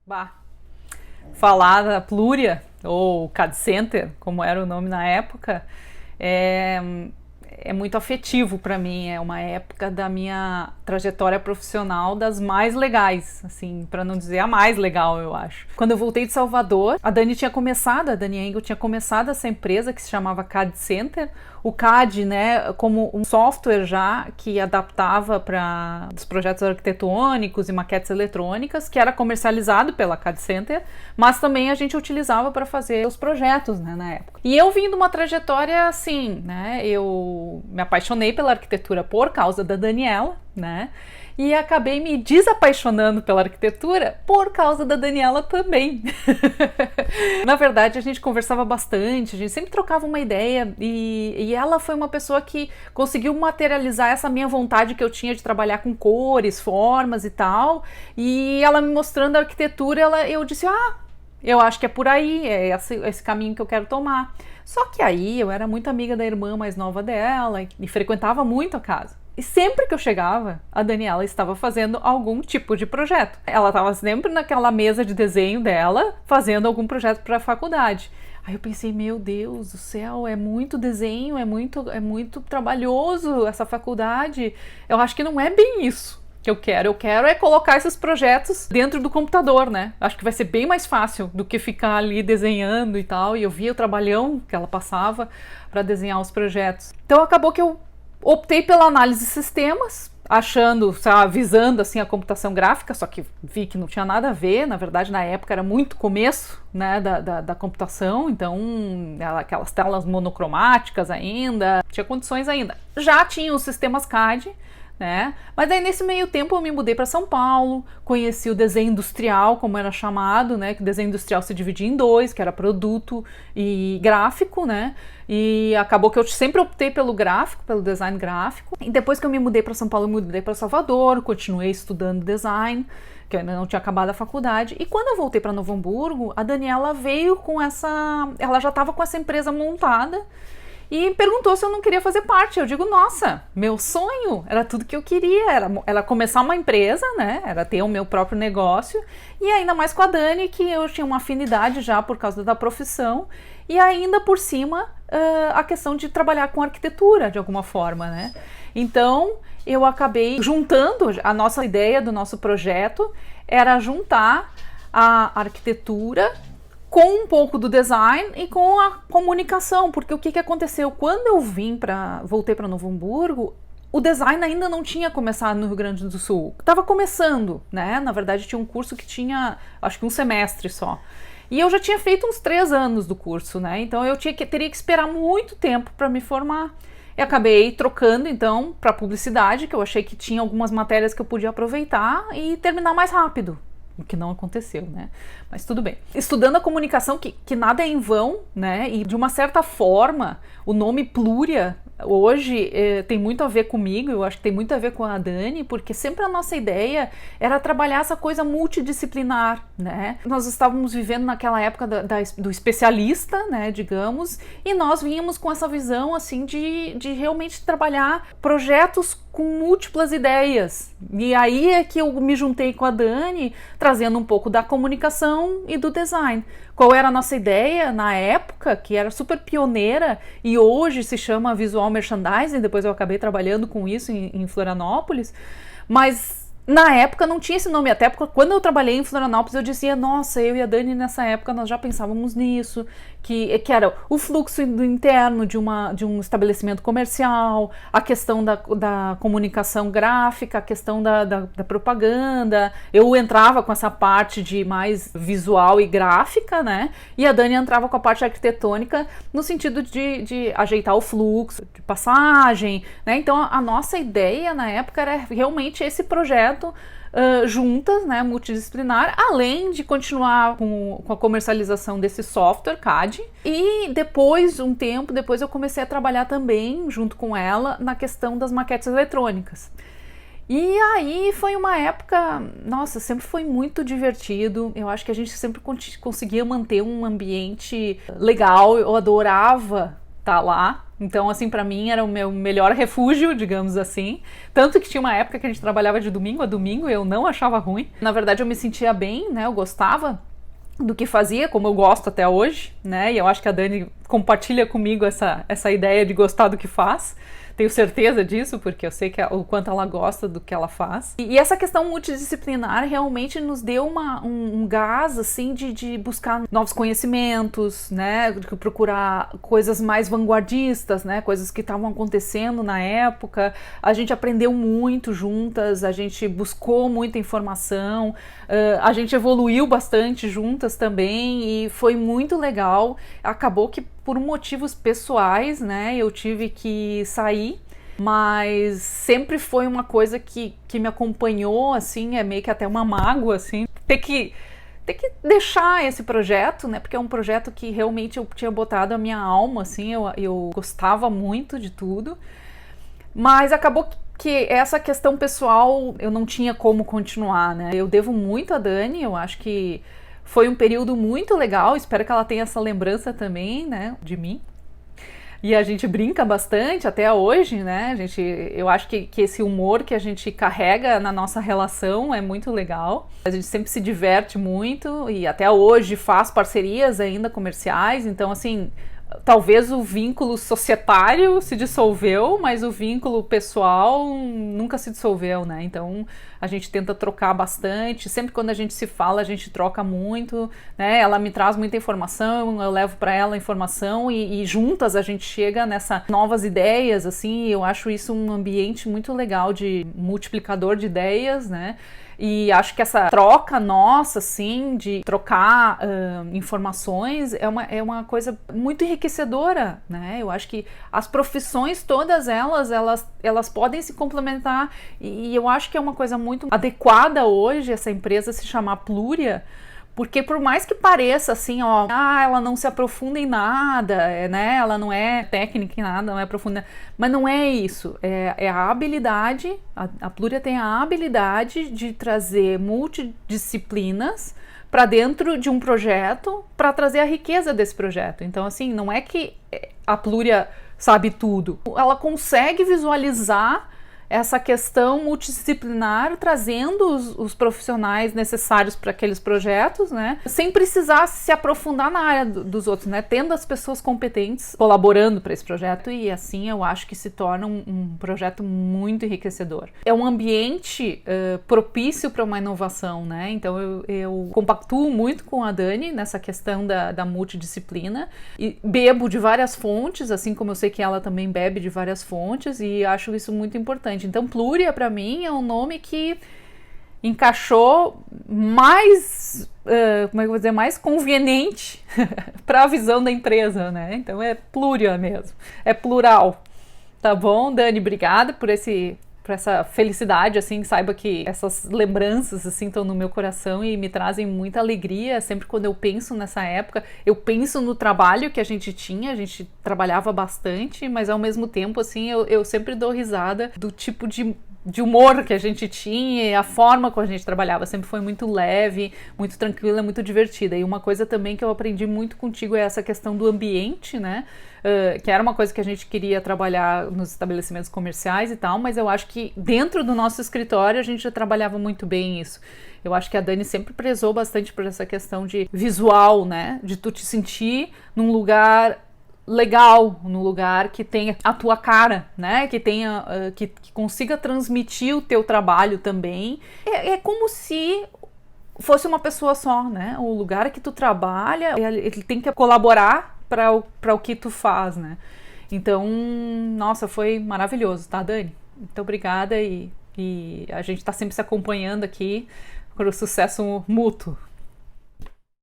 Bah, falar da Plúria, ou CAD Center, como era o nome na época, é, é muito afetivo para mim. É uma época da minha trajetória profissional das mais legais, assim, para não dizer a mais legal, eu acho. Quando eu voltei de Salvador, a Dani Engel tinha começado essa empresa que se chamava CAD Center. O CAD, né, como um software já que adaptava para os projetos arquitetônicos e maquetes eletrônicas, que era comercializado pela CAD Center, mas também a gente utilizava para fazer os projetos, né, na época. E eu vim de uma trajetória assim, né, eu me apaixonei pela arquitetura por causa da Daniela, né, e acabei me desapaixonando pela arquitetura por causa da Daniela também. Na verdade, a gente conversava bastante, a gente sempre trocava uma ideia e ela foi uma pessoa que conseguiu materializar essa minha vontade que eu tinha de trabalhar com cores, formas e tal. E ela me mostrando a arquitetura, eu disse, eu acho que é por aí, é esse caminho que eu quero tomar. Só que aí eu era muito amiga da irmã mais nova dela e frequentava muito a casa. E sempre que eu chegava, a Daniela estava fazendo algum tipo de projeto. Ela estava sempre naquela mesa de desenho dela, fazendo algum projeto para a faculdade. Aí eu pensei, meu Deus do céu, é muito desenho, é muito trabalhoso essa faculdade. Eu acho que não é bem isso que eu quero. Eu quero é colocar esses projetos dentro do computador, né? Acho que vai ser bem mais fácil do que ficar ali desenhando e tal. E eu via o trabalhão que ela passava para desenhar os projetos. Então acabou que eu optei pela análise de sistemas, achando, sabe, visando assim a computação gráfica, só que vi que não tinha nada a ver. Na verdade, na época era muito começo, né, da computação, então aquelas telas monocromáticas ainda, tinha condições ainda. Já tinha os sistemas CAD, né? Mas aí nesse meio tempo eu me mudei para São Paulo, conheci o desenho industrial, como era chamado, né? Que o desenho industrial se dividia em dois, que era produto e gráfico, né? E acabou que eu sempre optei pelo gráfico, pelo design gráfico. E depois que eu me mudei para São Paulo, eu me mudei para Salvador, continuei estudando design, que eu ainda não tinha acabado a faculdade. E quando eu voltei para Novo Hamburgo, a Daniela veio com ela já estava com essa empresa montada e perguntou se eu não queria fazer parte. Eu digo, nossa, meu sonho, era tudo que eu queria, era começar uma empresa, né, era ter o meu próprio negócio, e ainda mais com a Dani, que eu tinha uma afinidade já por causa da profissão, e ainda por cima a questão de trabalhar com arquitetura de alguma forma, né. Então eu acabei juntando, a nossa ideia do nosso projeto era juntar a arquitetura com um pouco do design e com a comunicação, porque o que aconteceu? Quando eu voltei para Novo Hamburgo, o design ainda não tinha começado no Rio Grande do Sul. Estava começando, né? Na verdade, tinha um curso que tinha, acho que um semestre só. E eu já tinha feito uns 3 anos do curso, né? Então eu teria que esperar muito tempo para me formar. E acabei trocando, então, para publicidade, que eu achei que tinha algumas matérias que eu podia aproveitar e terminar mais rápido. O que não aconteceu, né? Mas tudo bem. Estudando a comunicação, que nada é em vão, né? E de uma certa forma, o nome Plúria hoje tem muito a ver comigo, eu acho que tem muito a ver com a Dani, porque sempre a nossa ideia era trabalhar essa coisa multidisciplinar, né? Nós estávamos vivendo naquela época do especialista, né, digamos, e nós vínhamos com essa visão, assim, de realmente trabalhar projetos com múltiplas ideias. E aí é que eu me juntei com a Dani, trazendo um pouco da comunicação e do design. Qual era a nossa ideia na época, que era super pioneira e hoje se chama Visual Merchandising, depois eu acabei trabalhando com isso em Florianópolis, mas na época não tinha esse nome. Até porque quando eu trabalhei em Florianópolis eu dizia, nossa, eu e a Dani nessa época nós já pensávamos nisso, que era o fluxo interno de um estabelecimento comercial, a questão da comunicação gráfica, a questão da propaganda. Eu entrava com essa parte de mais visual e gráfica, né? E a Dani entrava com a parte arquitetônica no sentido de ajeitar o fluxo de passagem, né? Então a nossa ideia na época era realmente esse projeto juntas, né, multidisciplinar, além de continuar com a comercialização desse software CAD. E depois, um tempo depois, eu comecei a trabalhar também junto com ela na questão das maquetes eletrônicas. E aí foi uma época, nossa, sempre foi muito divertido. Eu acho que a gente sempre conseguia manter um ambiente legal. Eu adorava tá lá. Então, assim, pra mim era o meu melhor refúgio, digamos assim. Tanto que tinha uma época que a gente trabalhava de domingo a domingo e eu não achava ruim. Na verdade, eu me sentia bem, né? Eu gostava do que fazia, como eu gosto até hoje, né? E eu acho que a Dani compartilha comigo essa ideia de gostar do que faz. Tenho certeza disso, porque eu sei o quanto ela gosta do que ela faz. E essa questão multidisciplinar realmente nos deu um gás, assim, de buscar novos conhecimentos, né? De procurar coisas mais vanguardistas, né? Coisas que estavam acontecendo na época. A gente aprendeu muito juntas, a gente buscou muita informação, a gente evoluiu bastante juntas também e foi muito legal. Acabou que por motivos pessoais, né, eu tive que sair, mas sempre foi uma coisa que me acompanhou, assim, é meio que até uma mágoa, assim, ter que deixar esse projeto, né, porque é um projeto que realmente eu tinha botado a minha alma, assim, eu gostava muito de tudo, mas acabou que essa questão pessoal eu não tinha como continuar, né, eu devo muito a Dani, eu acho que foi um período muito legal, espero que ela tenha essa lembrança também, né, de mim. E a gente brinca bastante até hoje, né? Eu acho que esse humor que a gente carrega na nossa relação é muito legal. A gente sempre se diverte muito e até hoje faz parcerias ainda comerciais, então assim, talvez o vínculo societário se dissolveu, mas o vínculo pessoal nunca se dissolveu, né? Então a gente tenta trocar bastante. Sempre quando a gente se fala, a gente troca muito, né? Ela me traz muita informação, eu levo para ela a informação e juntas a gente chega nessas novas ideias, assim. Eu acho isso um ambiente muito legal de multiplicador de ideias, né? E acho que essa troca nossa, assim, de trocar informações é uma coisa muito enriquecedora, né? Eu acho que as profissões, todas elas podem se complementar e eu acho que é uma coisa muito adequada hoje essa empresa se chamar Plúria, porque por mais que pareça assim, ó, ela não se aprofunda em nada, né? Ela não é técnica em nada, não é profunda, mas não é isso. É a habilidade, a Plúria tem a habilidade de trazer multidisciplinas para dentro de um projeto para trazer a riqueza desse projeto. Então, assim, não é que a Plúria sabe tudo. Ela consegue visualizar essa questão multidisciplinar, trazendo os profissionais necessários para aqueles projetos, né? Sem precisar se aprofundar na área dos outros, né? Tendo as pessoas competentes colaborando para esse projeto e assim eu acho que se torna um projeto muito enriquecedor. É um ambiente propício para uma inovação, né? Então eu compactuo muito com a Dani nessa questão da multidisciplina e bebo de várias fontes, assim como eu sei que ela também bebe de várias fontes e acho isso muito importante. Então, Plúria, para mim, é um nome que encaixou mais, como é que eu vou dizer, mais conveniente para a visão da empresa, né? Então, é Plúria mesmo, é plural. Tá bom, Dani? Obrigada por essa felicidade, assim, saiba que essas lembranças, assim, estão no meu coração e me trazem muita alegria, sempre quando eu penso nessa época, eu penso no trabalho que a gente tinha, a gente trabalhava bastante, mas ao mesmo tempo, assim, eu sempre dou risada do tipo de humor que a gente tinha e a forma como a gente trabalhava, sempre foi muito leve, muito tranquila, muito divertida. E uma coisa também que eu aprendi muito contigo é essa questão do ambiente, né? Que era uma coisa que a gente queria trabalhar nos estabelecimentos comerciais e tal, mas eu acho que dentro do nosso escritório a gente já trabalhava muito bem isso. Eu acho que a Dani sempre prezou bastante por essa questão de visual, né? De tu te sentir num lugar legal, num lugar que tenha a tua cara, né? Que tenha, que consiga transmitir o teu trabalho também. É como se fosse uma pessoa só, né? O lugar que tu trabalha, ele tem que colaborar para o que tu faz, né? Então, nossa, foi maravilhoso, tá, Dani? Muito obrigada e a gente tá sempre se acompanhando aqui para o sucesso mútuo.